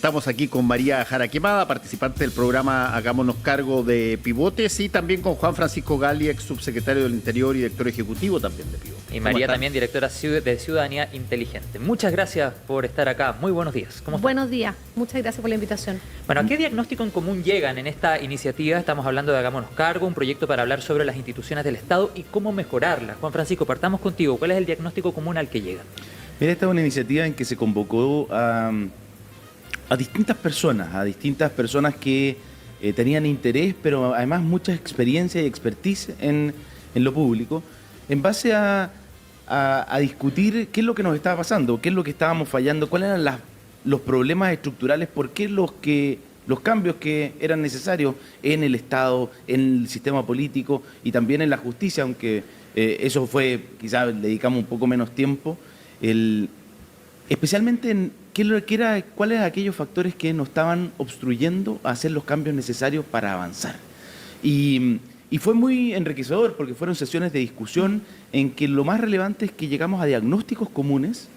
Estamos aquí con María Jara Quemada, participante del programa Hagámonos Cargo de Pivotes, y también con Juan Francisco Gali, ex subsecretario del Interior y director ejecutivo también de Pivotes. Y María también, directora de Ciudadanía Inteligente. Muchas gracias por estar acá. Muy buenos días. ¿Cómo están? Buenos días. Muchas gracias por la invitación. Bueno, ¿a qué diagnóstico en común llegan en esta iniciativa? Estamos hablando de Hagámonos Cargo, un proyecto para hablar sobre las instituciones del Estado y cómo mejorarlas. Juan Francisco, partamos contigo. ¿Cuál es el diagnóstico común al que llegan? Mira, esta es una iniciativa en que se convocó a distintas personas que tenían interés, pero además mucha experiencia y expertise en lo público, en base a discutir qué es lo que nos estaba pasando, qué es lo que estábamos fallando, cuáles eran los problemas estructurales, por qué los cambios que eran necesarios en el Estado, en el sistema político y también en la justicia, aunque eso fue, quizás le dedicamos un poco menos tiempo, especialmente en cuáles eran aquellos factores que nos estaban obstruyendo a hacer los cambios necesarios para avanzar. Y fue muy enriquecedor porque fueron sesiones de discusión en que lo más relevante es que llegamos a diagnósticos comunes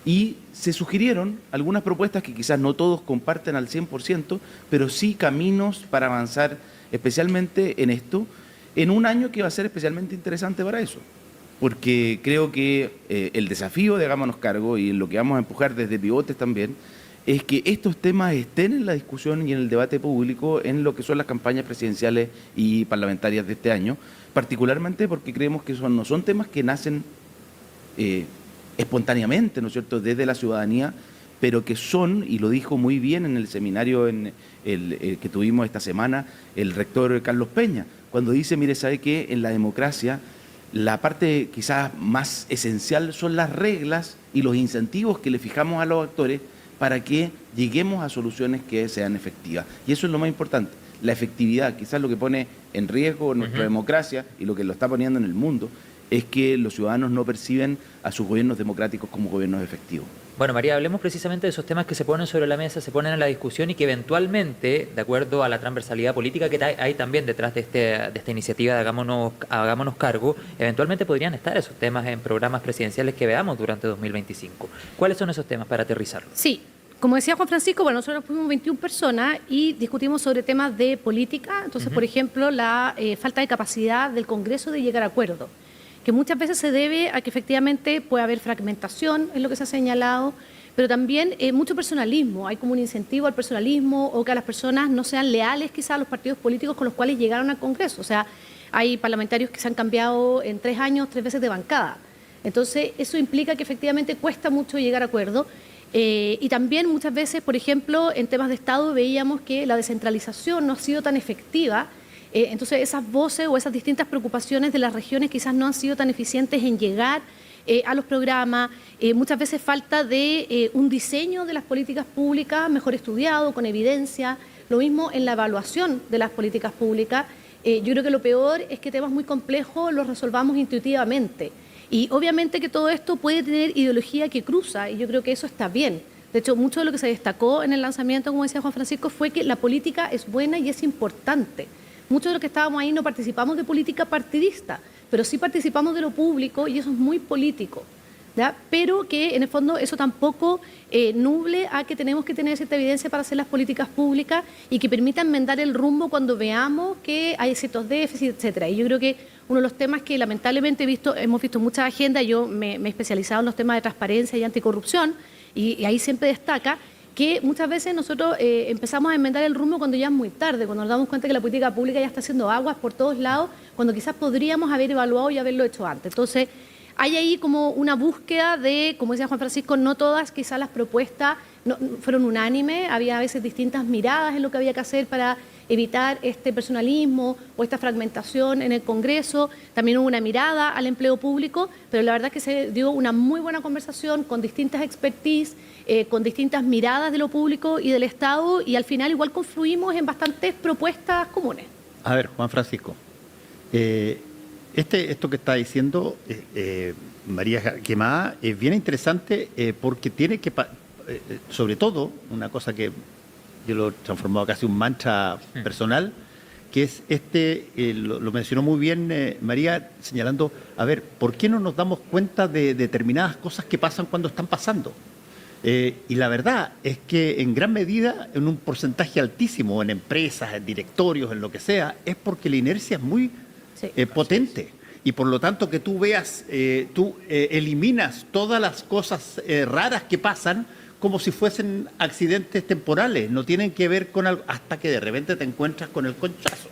y se sugirieron algunas propuestas que quizás no todos comparten al 100%, pero sí caminos para avanzar especialmente en esto, en un año que va a ser especialmente interesante para eso. Porque creo que el desafío de Hagámonos Cargo y lo que vamos a empujar desde Pivotes también es que estos temas estén en la discusión y en el debate público en lo que son las campañas presidenciales y parlamentarias de este año, particularmente porque creemos que no son temas que nacen espontáneamente, ¿no es cierto?, desde la ciudadanía, pero que son, y lo dijo muy bien en el seminario que tuvimos esta semana el rector Carlos Peña, cuando dice, mire, ¿sabe qué? En la democracia la parte quizás más esencial son las reglas y los incentivos que le fijamos a los actores para que lleguemos a soluciones que sean efectivas. Y eso es lo más importante, la efectividad. Quizás lo que pone en riesgo nuestra democracia y lo que lo está poniendo en el mundo es que los ciudadanos no perciben a sus gobiernos democráticos como gobiernos efectivos. Bueno, María, hablemos precisamente de esos temas que se ponen sobre la mesa, se ponen en la discusión y que eventualmente, de acuerdo a la transversalidad política que hay también detrás de esta iniciativa de Hagámonos Cargo, eventualmente podrían estar esos temas en programas presidenciales que veamos durante 2025. ¿Cuáles son esos temas para aterrizarlos? Sí, como decía Juan Francisco, bueno, nosotros fuimos 21 personas y discutimos sobre temas de política. Entonces, por ejemplo, la falta de capacidad del Congreso de llegar a acuerdos, que muchas veces se debe a que efectivamente puede haber fragmentación, es lo que se ha señalado, pero también mucho personalismo. Hay como un incentivo al personalismo o que a las personas no sean leales quizás a los partidos políticos con los cuales llegaron al Congreso. O sea, hay parlamentarios que se han cambiado en 3 años 3 veces de bancada. Entonces, eso implica que efectivamente cuesta mucho llegar a acuerdos. Y también muchas veces, por ejemplo, en temas de Estado veíamos que la descentralización no ha sido tan efectiva. Entonces esas voces o esas distintas preocupaciones de las regiones quizás no han sido tan eficientes en llegar a los programas. Muchas veces falta de un diseño de las políticas públicas mejor estudiado, con evidencia. Lo mismo en la evaluación de las políticas públicas. Yo creo que lo peor es que temas muy complejos los resolvamos intuitivamente. Y obviamente que todo esto puede tener ideología que cruza, y yo creo que eso está bien. De hecho, mucho de lo que se destacó en el lanzamiento, como decía Juan Francisco, fue que la política es buena y es importante. Muchos de los que estábamos ahí no participamos de política partidista, pero sí participamos de lo público y eso es muy político, ¿ya? Pero que en el fondo eso tampoco nuble a que tenemos que tener cierta evidencia para hacer las políticas públicas y que permita enmendar el rumbo cuando veamos que hay ciertos déficits, etcétera. Y yo creo que uno de los temas que lamentablemente hemos visto muchas agendas, yo me he especializado en los temas de transparencia y anticorrupción y ahí siempre destaca que muchas veces nosotros empezamos a enmendar el rumbo cuando ya es muy tarde, cuando nos damos cuenta que la política pública ya está haciendo aguas por todos lados, cuando quizás podríamos haber evaluado y haberlo hecho antes. Entonces, hay ahí como una búsqueda de, como decía Juan Francisco, no todas quizás las propuestas fueron unánimes, había a veces distintas miradas en lo que había que hacer para evitar este personalismo o esta fragmentación en el Congreso. También hubo una mirada al empleo público, pero la verdad es que se dio una muy buena conversación con distintas expertise, con distintas miradas de lo público y del Estado, y al final igual confluimos en bastantes propuestas comunes. A ver, Juan Francisco, esto que está diciendo María Quemada es bien interesante porque tiene que, sobre todo, una cosa que yo lo he transformado casi un mantra personal, que es lo mencionó muy bien María, señalando, a ver, ¿por qué no nos damos cuenta de determinadas cosas que pasan cuando están pasando? Y la verdad es que en gran medida, en un porcentaje altísimo, en empresas, en directorios, en lo que sea, es porque la inercia es muy Sí. potente. Y por lo tanto que tú veas, tú eliminas todas las cosas raras que pasan como si fuesen accidentes temporales, no tienen que ver con algo, hasta que de repente te encuentras con el conchazo.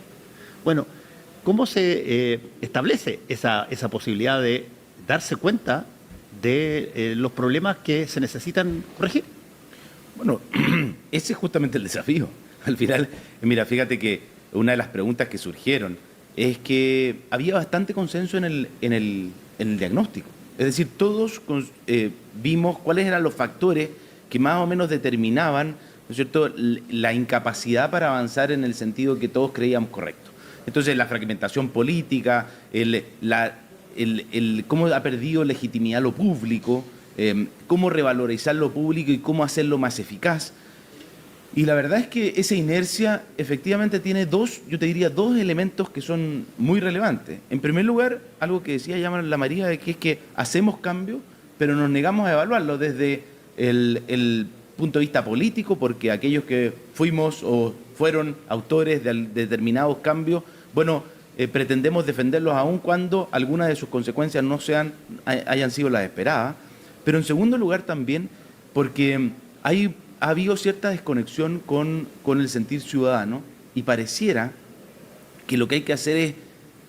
Bueno, ¿cómo se establece esa posibilidad de darse cuenta de los problemas que se necesitan corregir? Bueno, ese es justamente el desafío. Al final, mira, fíjate que una de las preguntas que surgieron es que había bastante consenso en el diagnóstico. Es decir, todos vimos cuáles eran los factores que más o menos determinaban, ¿no es cierto?, la incapacidad para avanzar en el sentido que todos creíamos correcto. Entonces, la fragmentación política, cómo ha perdido legitimidad lo público, cómo revalorizar lo público y cómo hacerlo más eficaz. Y la verdad es que esa inercia efectivamente tiene yo te diría, dos elementos que son muy relevantes. En primer lugar, algo que decía ya la María, que es que hacemos cambios, pero nos negamos a evaluarlo desde el punto de vista político, porque aquellos que fuimos o fueron autores de determinados cambios, bueno, pretendemos defenderlos aun cuando algunas de sus consecuencias no hayan sido las esperadas. Pero en segundo lugar también porque ha habido cierta desconexión con el sentir ciudadano y pareciera que lo que hay que hacer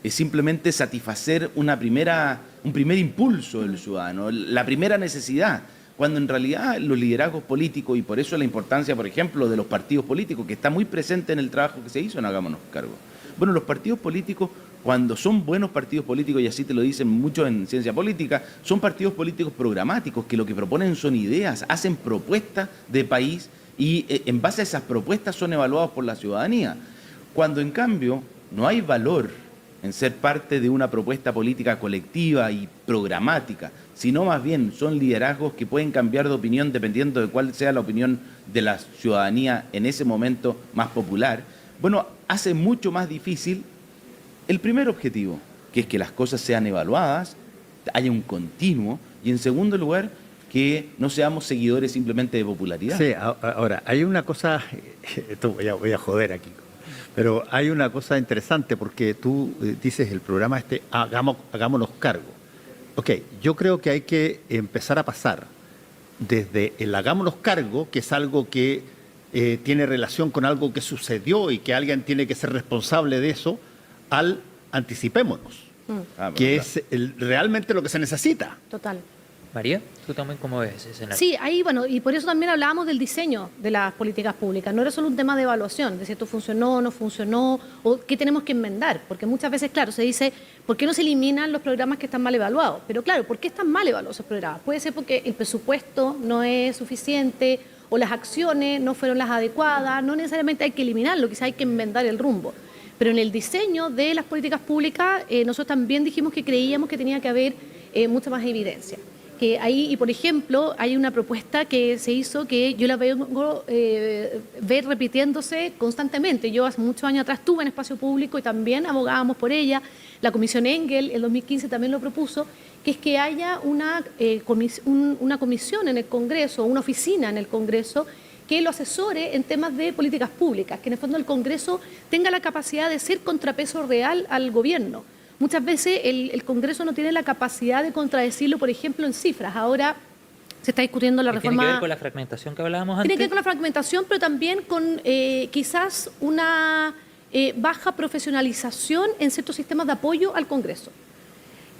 es simplemente satisfacer un primer impulso del ciudadano, la primera necesidad, cuando en realidad los liderazgos políticos, y por eso la importancia, por ejemplo, de los partidos políticos, que está muy presente en el trabajo que se hizo en Hagámonos Cargo. Bueno, los partidos políticos, cuando son buenos partidos políticos, y así te lo dicen muchos en ciencia política, son partidos políticos programáticos que lo que proponen son ideas, hacen propuestas de país y en base a esas propuestas son evaluados por la ciudadanía. Cuando en cambio no hay valor en ser parte de una propuesta política colectiva y programática, sino más bien son liderazgos que pueden cambiar de opinión dependiendo de cuál sea la opinión de la ciudadanía en ese momento más popular, bueno, hace mucho más difícil el primer objetivo, que es que las cosas sean evaluadas, haya un continuo, y en segundo lugar, que no seamos seguidores simplemente de popularidad. Sí, ahora, hay una cosa, esto voy a joder aquí, pero hay una cosa interesante porque tú dices el programa hagámonos cargo. Ok, yo creo que hay que empezar a pasar desde el hagámonos cargo, que es algo que tiene relación con algo que sucedió y que alguien tiene que ser responsable de eso, al anticipémonos, que es realmente lo que se necesita. Total. María, ¿tú también cómo ves ese escenario? Sí, ahí, bueno, y por eso también hablábamos del diseño de las políticas públicas. No era solo un tema de evaluación, de si esto funcionó, no funcionó, o qué tenemos que enmendar. Porque muchas veces, claro, se dice, ¿por qué no se eliminan los programas que están mal evaluados? Pero claro, ¿por qué están mal evaluados esos programas? Puede ser porque el presupuesto no es suficiente o las acciones no fueron las adecuadas. No necesariamente hay que eliminarlo, quizás hay que enmendar el rumbo. Pero en el diseño de las políticas públicas, nosotros también dijimos que creíamos que tenía que haber mucha más evidencia. Que ahí, y por ejemplo, hay una propuesta que se hizo que yo la vengo ver repitiéndose constantemente. Yo hace muchos años atrás estuve en espacio público y también abogábamos por ella. La Comisión Engel en 2015 también lo propuso, que es que haya una comisión en el Congreso, una oficina en el Congreso que lo asesore en temas de políticas públicas, que en el fondo el Congreso tenga la capacidad de ser contrapeso real al gobierno. Muchas veces el Congreso no tiene la capacidad de contradecirlo, por ejemplo, en cifras. Ahora se está discutiendo la reforma... ¿Tiene que ver con la fragmentación que hablábamos antes? Tiene que ver con la fragmentación, pero también con quizás una baja profesionalización en ciertos sistemas de apoyo al Congreso.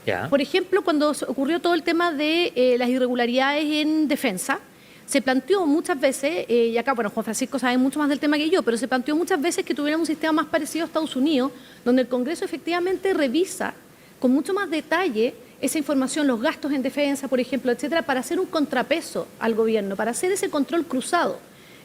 Ya. Por ejemplo, cuando ocurrió todo el tema de las irregularidades en defensa, se planteó muchas veces, y acá, bueno, Juan Francisco sabe mucho más del tema que yo, pero se planteó muchas veces que tuviéramos un sistema más parecido a Estados Unidos, donde el Congreso efectivamente revisa con mucho más detalle esa información, los gastos en defensa, por ejemplo, etcétera, para hacer un contrapeso al gobierno, para hacer ese control cruzado.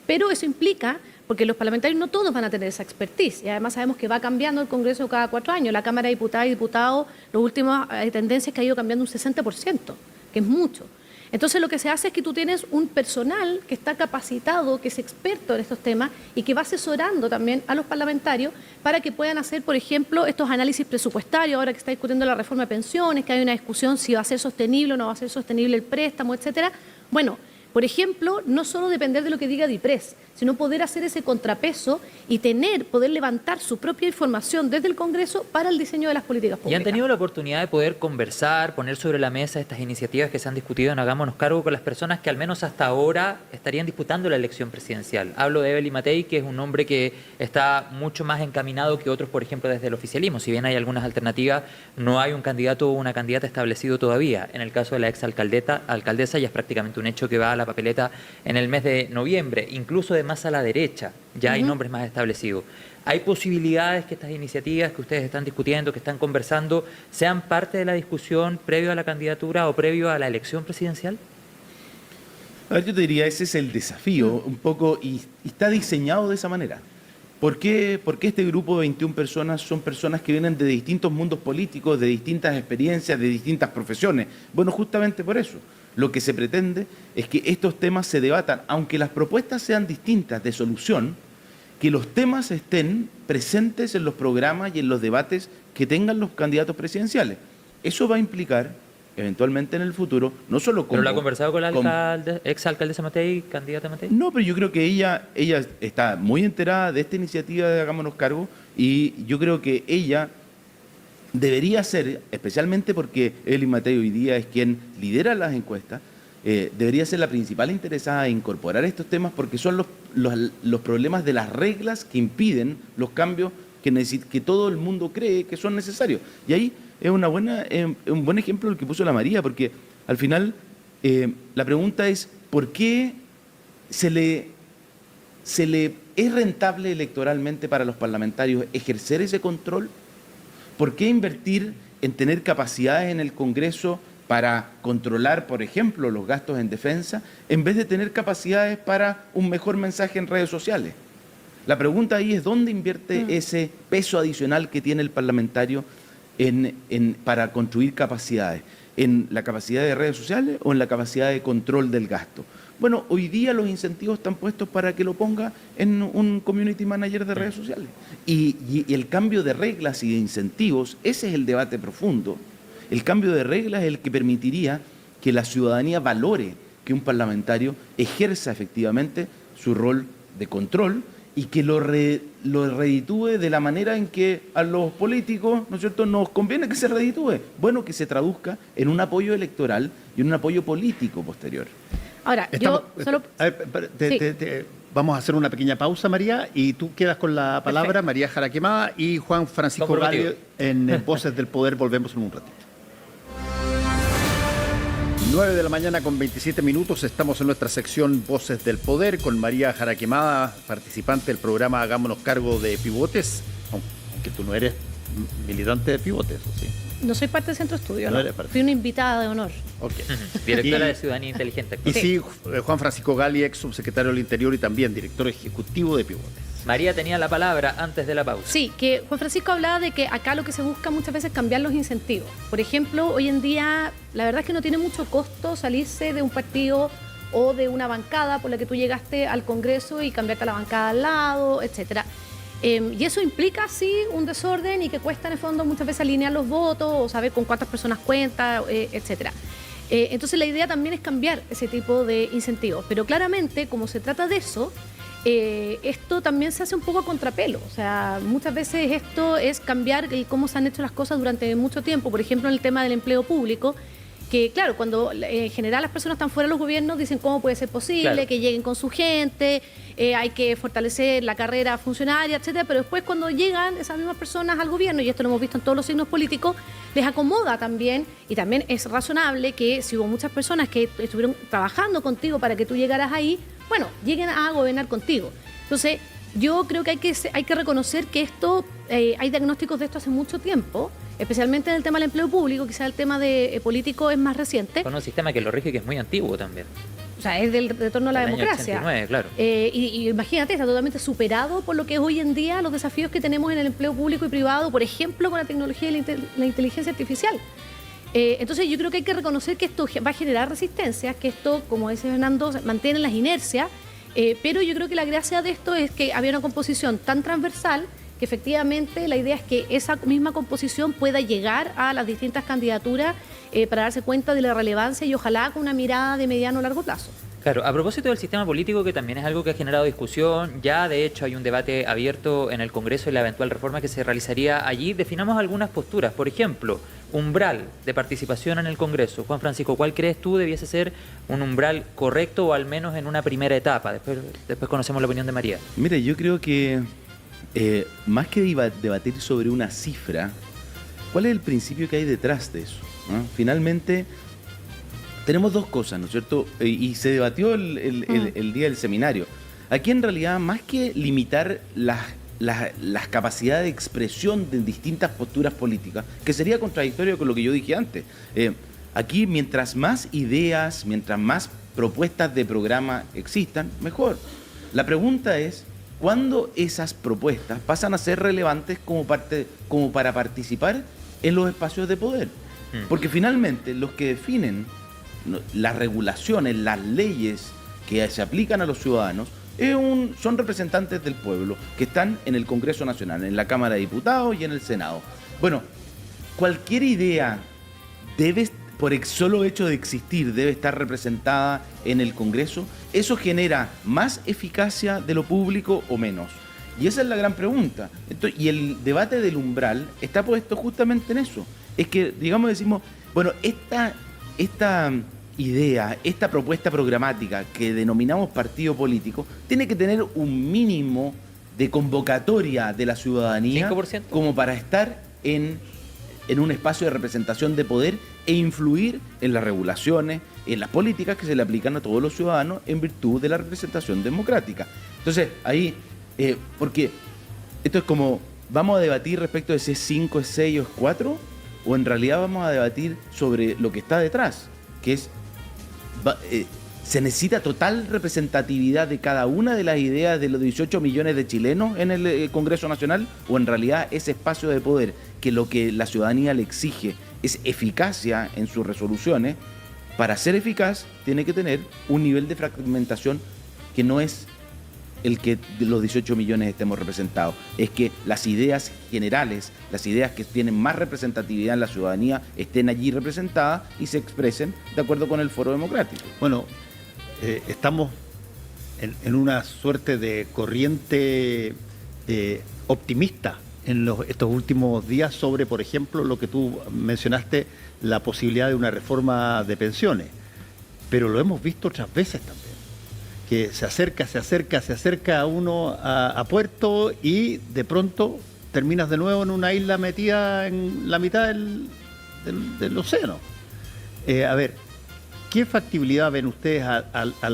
Pero eso implica, porque los parlamentarios no todos van a tener esa expertise, y además sabemos que va cambiando el Congreso cada 4 años. La Cámara de Diputadas y Diputados, las últimas tendencias que ha ido cambiando un 60%, que es mucho. Entonces lo que se hace es que tú tienes un personal que está capacitado, que es experto en estos temas y que va asesorando también a los parlamentarios para que puedan hacer, por ejemplo, estos análisis presupuestarios, ahora que está discutiendo la reforma de pensiones, que hay una discusión si va a ser sostenible o no va a ser sostenible el préstamo, etcétera. Bueno, Por ejemplo, no solo depender de lo que diga DIPRES, sino poder hacer ese contrapeso y poder levantar su propia información desde el Congreso para el diseño de las políticas públicas. ¿Y han tenido la oportunidad de poder conversar, poner sobre la mesa estas iniciativas que se han discutido en Hagámonos Cargo con las personas que al menos hasta ahora estarían disputando la elección presidencial? Hablo de Evelyn Matei, que es un hombre que está mucho más encaminado que otros, por ejemplo, desde el oficialismo. Si bien hay algunas alternativas, no hay un candidato o una candidata establecido todavía. En el caso de la exalcaldesa ya es prácticamente un hecho que va a la papeleta en el mes de noviembre, incluso de más a la derecha, ya hay nombres más establecidos. ¿Hay posibilidades que estas iniciativas que ustedes están discutiendo, que están conversando, sean parte de la discusión previo a la candidatura o previo a la elección presidencial? A ver, yo te diría, ese es el desafío un poco y está diseñado de esa manera. ¿Por qué este grupo de 21 personas son personas que vienen de distintos mundos políticos, de distintas experiencias, de distintas profesiones? Bueno, justamente por eso. Lo que se pretende es que estos temas se debatan, aunque las propuestas sean distintas de solución, que los temas estén presentes en los programas y en los debates que tengan los candidatos presidenciales. Eso va a implicar, eventualmente en el futuro, no solo como... ¿Pero lo ha conversado con la exalcaldesa Matei, candidata Matei? No, pero yo creo que ella está muy enterada de esta iniciativa de Hagámonos Cargo y yo creo que ella debería ser, especialmente porque Evelyn Matei hoy día es quien lidera las encuestas, debería ser la principal interesada en incorporar estos temas porque son los problemas de las reglas que impiden los cambios que todo el mundo cree que son necesarios. Y ahí es un buen ejemplo el que puso la María, porque al final la pregunta es ¿por qué es rentable electoralmente para los parlamentarios ejercer ese control? ¿Por qué invertir en tener capacidades en el Congreso para controlar, por ejemplo, los gastos en defensa, en vez de tener capacidades para un mejor mensaje en redes sociales? La pregunta ahí es ¿dónde invierte ese peso adicional que tiene el parlamentario para construir capacidades? ¿En la capacidad de redes sociales o en la capacidad de control del gasto? Bueno, hoy día los incentivos están puestos para que lo ponga en un community manager de redes sociales. Y el cambio de reglas y de incentivos, ese es el debate profundo. El cambio de reglas es el que permitiría que la ciudadanía valore que un parlamentario ejerza efectivamente su rol de control y que lo reditúe de la manera en que a los políticos, ¿no es cierto?, nos conviene que se reditúe. Bueno, que se traduzca en un apoyo electoral y en un apoyo político posterior. Ahora, vamos a hacer una pequeña pausa, María, y tú quedas con la palabra. Perfecto. María Jara Quemada y Juan Francisco Galli en Voces del Poder. Volvemos en un ratito. 9 de la mañana con 27 minutos, estamos en nuestra sección Voces del Poder con María Jara Quemada, participante del programa Hagámonos Cargo de Pivotes, aunque tú no eres militante de Pivotes, ¿sí? No soy parte del Centro Estudio, no. Fui una invitada de honor. Okay. Directora de Ciudadanía Inteligente. Y sí, Juan Francisco Galli, ex subsecretario del Interior y también director ejecutivo de Pivotes. María tenía la palabra antes de la pausa. Sí, que Juan Francisco hablaba de que acá lo que se busca muchas veces es cambiar los incentivos. Por ejemplo, hoy en día la verdad es que no tiene mucho costo salirse de un partido o de una bancada por la que tú llegaste al Congreso y cambiarte a la bancada al lado, etcétera. Y eso implica, sí, un desorden y que cuesta en el fondo muchas veces alinear los votos o saber con cuántas personas cuenta, etcétera. Entonces la idea también es cambiar ese tipo de incentivos. Pero claramente, como se trata de eso, esto también se hace un poco a contrapelo. O sea, muchas veces esto es cambiar cómo se han hecho las cosas durante mucho tiempo. Por ejemplo, en el tema del empleo público, que claro, cuando en general las personas están fuera de los gobiernos dicen cómo puede ser posible, que lleguen con su gente, hay que fortalecer la carrera funcionaria, etcétera, pero después cuando llegan esas mismas personas al gobierno, y esto lo hemos visto en todos los signos políticos, les acomoda también, y también es razonable que si hubo muchas personas que estuvieron trabajando contigo para que tú llegaras ahí, bueno, lleguen a gobernar contigo. Entonces, yo creo que hay que reconocer que esto, hay diagnósticos de esto hace mucho tiempo, especialmente en el tema del empleo público, quizá el tema de político es más reciente. Con un sistema que lo rige que es muy antiguo también. O sea, es del retorno a la democracia. Año 89, claro. Y imagínate, está totalmente superado por lo que es hoy en día los desafíos que tenemos en el empleo público y privado, por ejemplo, con la tecnología y la inteligencia artificial. Entonces yo creo que hay que reconocer que esto va a generar resistencias, que esto, como dice Fernando, mantiene las inercias, pero yo creo que la gracia de esto es que había una composición tan transversal que efectivamente la idea es que esa misma composición pueda llegar a las distintas candidaturas para darse cuenta de la relevancia y ojalá con una mirada de mediano o largo plazo. Claro, a propósito del sistema político, que también es algo que ha generado discusión, ya de hecho hay un debate abierto en el Congreso y la eventual reforma que se realizaría allí, definamos algunas posturas. Por ejemplo, umbral de participación en el Congreso. Juan Francisco, ¿cuál crees tú debiese ser un umbral correcto o al menos en una primera etapa? Después conocemos la opinión de María. Mira, yo creo que más que debatir sobre una cifra, ¿cuál es el principio que hay detrás de eso? ¿No? Finalmente, tenemos dos cosas, ¿no es cierto? Y se debatió el día del seminario. Aquí en realidad, más que limitar las capacidades de expresión de distintas posturas políticas, que sería contradictorio con lo que yo dije antes, aquí mientras más ideas, mientras más propuestas de programa existan, mejor. La pregunta es, ¿cuándo esas propuestas pasan a ser relevantes como para participar en los espacios de poder? Porque finalmente los que definen las regulaciones, las leyes que se aplican a los ciudadanos, son representantes del pueblo que están en el Congreso Nacional, en la Cámara de Diputados y en el Senado. Bueno, cualquier idea por el solo hecho de existir, debe estar representada en el Congreso. ¿Eso genera más eficacia de lo público o menos? Y esa es la gran pregunta. Entonces, y el debate del umbral está puesto justamente en eso. Es que, digamos, decimos, bueno, esta idea, esta propuesta programática que denominamos partido político, tiene que tener un mínimo de convocatoria de la ciudadanía 5%. Como para estar en un espacio de representación de poder e influir en las regulaciones, en las políticas que se le aplican a todos los ciudadanos en virtud de la representación democrática. Entonces, ahí, porque esto es como, ¿vamos a debatir respecto de si es 5, es 6 o es 4? ¿O en realidad vamos a debatir sobre lo que está detrás? Que es, se necesita total representatividad de cada una de las ideas de los 18 millones de chilenos en el Congreso Nacional, o en realidad ese espacio de poder, que lo que la ciudadanía le exige es eficacia en sus resoluciones. Para ser eficaz tiene que tener un nivel de fragmentación que no es el que de los 18 millones estemos representados, es que las ideas generales, las ideas que tienen más representatividad en la ciudadanía estén allí representadas y se expresen de acuerdo con el foro democrático. Bueno, estamos en una suerte de corriente optimista en estos últimos días sobre, por ejemplo, lo que tú mencionaste, la posibilidad de una reforma de pensiones. Pero lo hemos visto otras veces también, que se acerca a uno a puerto y de pronto terminas de nuevo en una isla metida en la mitad del océano. A ver, ¿qué factibilidad ven ustedes a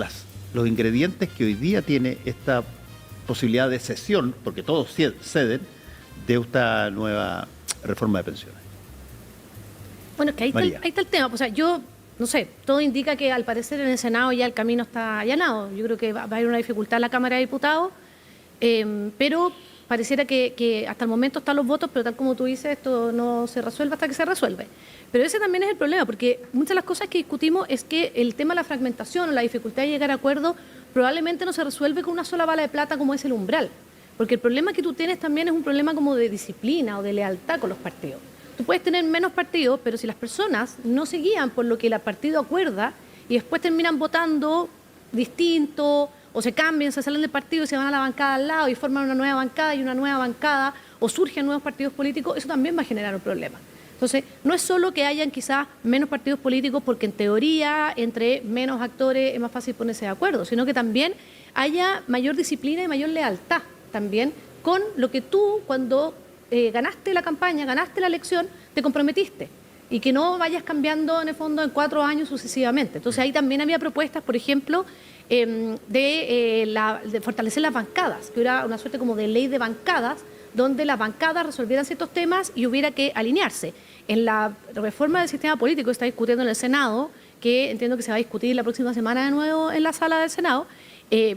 los ingredientes que hoy día tiene esta posibilidad de cesión, porque todos ceden, de esta nueva reforma de pensiones? Bueno, es que ahí está el tema. O sea, yo no sé, todo indica que al parecer en el Senado ya el camino está allanado. Yo creo que va a haber una dificultad en la Cámara de Diputados, pero pareciera que hasta el momento están los votos, pero tal como tú dices, esto no se resuelve hasta que se resuelve. Pero ese también es el problema, porque muchas de las cosas que discutimos es que el tema de la fragmentación o la dificultad de llegar a acuerdos probablemente no se resuelve con una sola bala de plata como es el umbral. Porque el problema que tú tienes también es un problema como de disciplina o de lealtad con los partidos. Tú puedes tener menos partidos, pero si las personas no se guían por lo que el partido acuerda y después terminan votando distinto o se cambian, se salen del partido y se van a la bancada al lado y forman una nueva bancada y una nueva bancada o surgen nuevos partidos políticos, eso también va a generar un problema. Entonces, no es solo que hayan quizás menos partidos políticos porque en teoría entre menos actores es más fácil ponerse de acuerdo, sino que también haya mayor disciplina y mayor lealtad también con lo que tú cuando ganaste la campaña, ganaste la elección, te comprometiste y que no vayas cambiando en el fondo en 4 años sucesivamente. Entonces ahí también había propuestas, por ejemplo, de fortalecer las bancadas, que era una suerte como de ley de bancadas, donde las bancadas resolvieran ciertos temas y hubiera que alinearse. En la reforma del sistema político que está discutiendo en el Senado, que entiendo que se va a discutir la próxima semana de nuevo en la sala del Senado,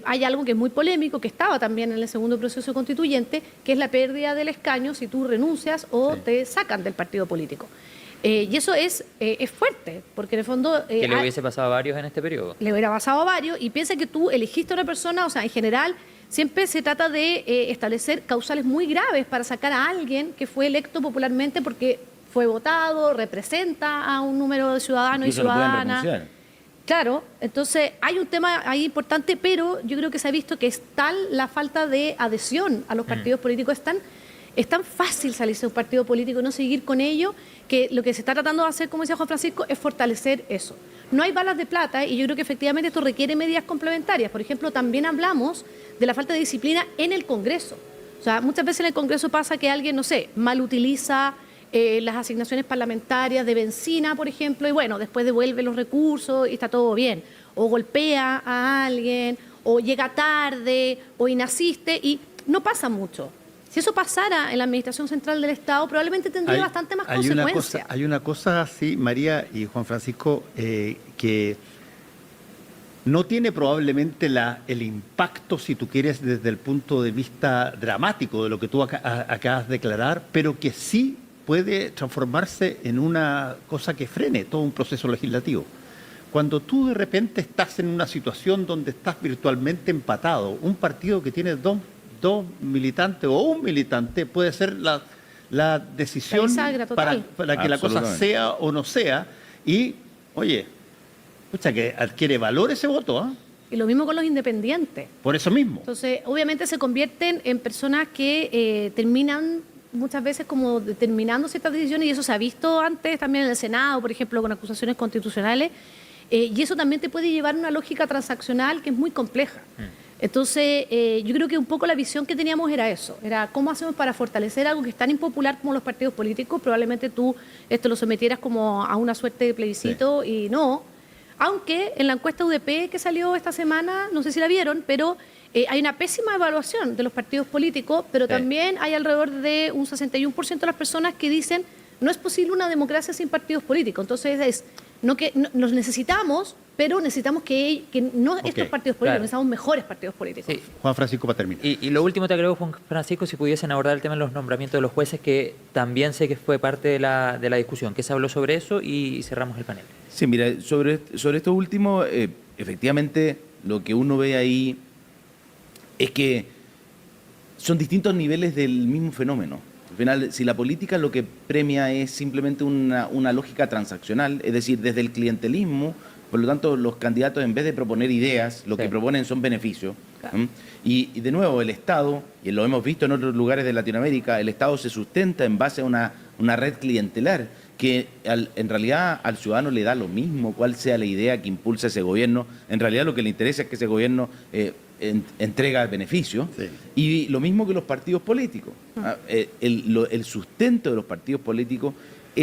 hay algo que es muy polémico, que estaba también en el segundo proceso constituyente, que es la pérdida del escaño si tú renuncias o te sacan del partido político. Y eso es fuerte, porque en el fondo... que le hubiese pasado a varios en este periodo. Le hubiera pasado a varios, y piensa que tú elegiste a una persona, o sea, en general, siempre se trata de establecer causales muy graves para sacar a alguien que fue electo popularmente porque fue votado, representa a un número de ciudadanos y ciudadanas. Claro, entonces hay un tema ahí importante, pero yo creo que se ha visto que es tal la falta de adhesión a los partidos políticos, es tan fácil salirse de un partido político y no seguir con ello, que lo que se está tratando de hacer, como decía Juan Francisco, es fortalecer eso. No hay balas de plata y yo creo que efectivamente esto requiere medidas complementarias. Por ejemplo, también hablamos de la falta de disciplina en el Congreso. O sea, muchas veces en el Congreso pasa que alguien, no sé, mal utiliza las asignaciones parlamentarias de benzina, por ejemplo, y bueno, después devuelve los recursos y está todo bien. O golpea a alguien, o llega tarde, o inasiste, y no pasa mucho. Si eso pasara en la Administración Central del Estado, probablemente tendría bastante más consecuencias. Hay una cosa así, María y Juan Francisco, que no tiene probablemente el impacto, si tú quieres, desde el punto de vista dramático de lo que tú acabas de declarar, pero que sí puede transformarse en una cosa que frene todo un proceso legislativo. Cuando tú de repente estás en una situación donde estás virtualmente empatado, un partido que tiene dos militantes o un militante puede ser la decisión para que la cosa sea o no sea. Y, oye, escucha, que adquiere valor ese voto, ¿eh? Y lo mismo con los independientes. Por eso mismo. Entonces, obviamente se convierten en personas que terminan muchas veces como determinando ciertas decisiones, y eso se ha visto antes también en el Senado, por ejemplo, con acusaciones constitucionales, y eso también te puede llevar a una lógica transaccional que es muy compleja. Entonces, yo creo que un poco la visión que teníamos era eso, era cómo hacemos para fortalecer algo que es tan impopular como los partidos políticos. Probablemente tú esto lo sometieras como a una suerte de plebiscito, y no. Aunque en la encuesta UDP que salió esta semana, no sé si la vieron, pero hay una pésima evaluación de los partidos políticos, pero también hay alrededor de un 61% de las personas que dicen no es posible una democracia sin partidos políticos. Entonces, los necesitamos, pero necesitamos que no estos partidos políticos, necesitamos mejores partidos políticos. Sí. Juan Francisco, para terminar. Y lo último te agrego, Juan Francisco, si pudiesen abordar el tema de los nombramientos de los jueces, que también sé que fue parte de la discusión. ¿Qué se habló sobre eso? Y cerramos el panel. Sí, mira, sobre esto último, efectivamente, lo que uno ve ahí es que son distintos niveles del mismo fenómeno. Al final, si la política lo que premia es simplemente una lógica transaccional, es decir, desde el clientelismo, por lo tanto, los candidatos, en vez de proponer ideas, lo que proponen son beneficios. Claro. Y de nuevo, el Estado, y lo hemos visto en otros lugares de Latinoamérica, el Estado se sustenta en base a una red clientelar que en realidad al ciudadano le da lo mismo cuál sea la idea que impulsa ese gobierno. En realidad lo que le interesa es que ese gobierno entrega beneficios. Sí. Y lo mismo que los partidos políticos. El sustento de los partidos políticos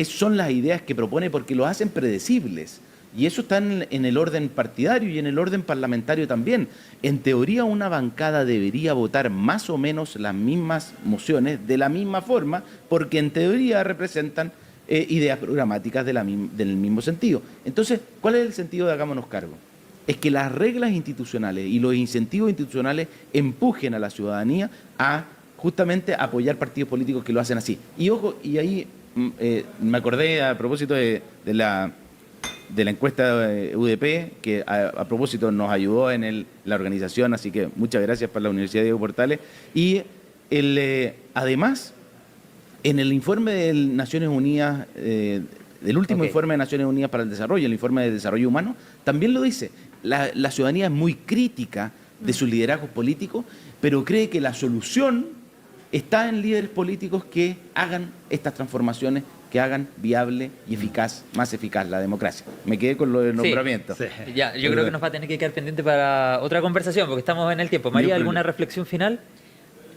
son las ideas que propone, porque lo hacen predecibles. Y eso está en el orden partidario y en el orden parlamentario también. En teoría, una bancada debería votar más o menos las mismas mociones de la misma forma, porque en teoría representan ideas programáticas del mismo sentido. Entonces, ¿cuál es el sentido de Hagámonos Cargo? Es que las reglas institucionales y los incentivos institucionales empujen a la ciudadanía a justamente apoyar partidos políticos que lo hacen así. Y ojo, y ahí me acordé a propósito de la encuesta UDP, que a propósito nos ayudó en la organización, así que muchas gracias para la Universidad Diego Portales. Y además, en el informe de Naciones Unidas, del último informe de Naciones Unidas para el Desarrollo, el informe de desarrollo humano, también lo dice. La ciudadanía es muy crítica de sus liderazgos políticos, pero cree que la solución está en líderes políticos que hagan estas transformaciones, que hagan viable y más eficaz la democracia. Me quedé con lo del nombramiento. Sí. Ya, yo creo que nos va a tener que quedar pendiente para otra conversación, porque estamos en el tiempo. María, ¿alguna reflexión final?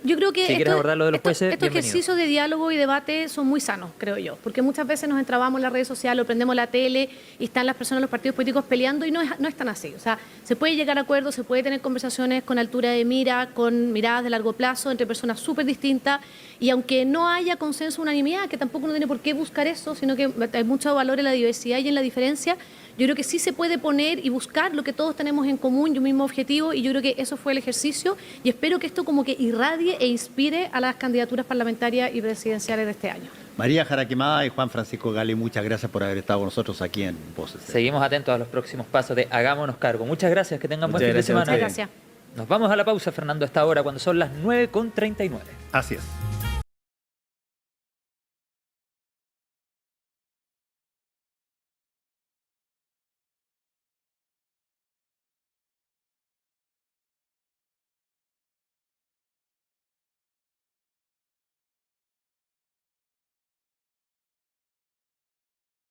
Yo creo que si quieres abordar lo de los jueces, estos ejercicios de diálogo y debate son muy sanos, creo yo, porque muchas veces nos entrabamos en las redes sociales o prendemos la tele y están las personas, los partidos políticos peleando, y no es tan así. O sea, se puede llegar a acuerdos, se puede tener conversaciones con altura de mira, con miradas de largo plazo, entre personas súper distintas, y aunque no haya consenso, unanimidad, que tampoco uno tiene por qué buscar eso, sino que hay mucho valor en la diversidad y en la diferencia, yo creo que sí se puede poner y buscar lo que todos tenemos en común y un mismo objetivo, y yo creo que eso fue el ejercicio, y espero que esto como que irradie e inspire a las candidaturas parlamentarias y presidenciales de este año. María Jara Quemada y Juan Francisco Gali, muchas gracias por haber estado con nosotros aquí en Voces. Seguimos atentos a los próximos pasos de Hagámonos Cargo. Muchas gracias, que tengan buen fin de semana. Muchas gracias. Nos vamos a la pausa, Fernando, a esta hora, cuando son las 9:39. Así es.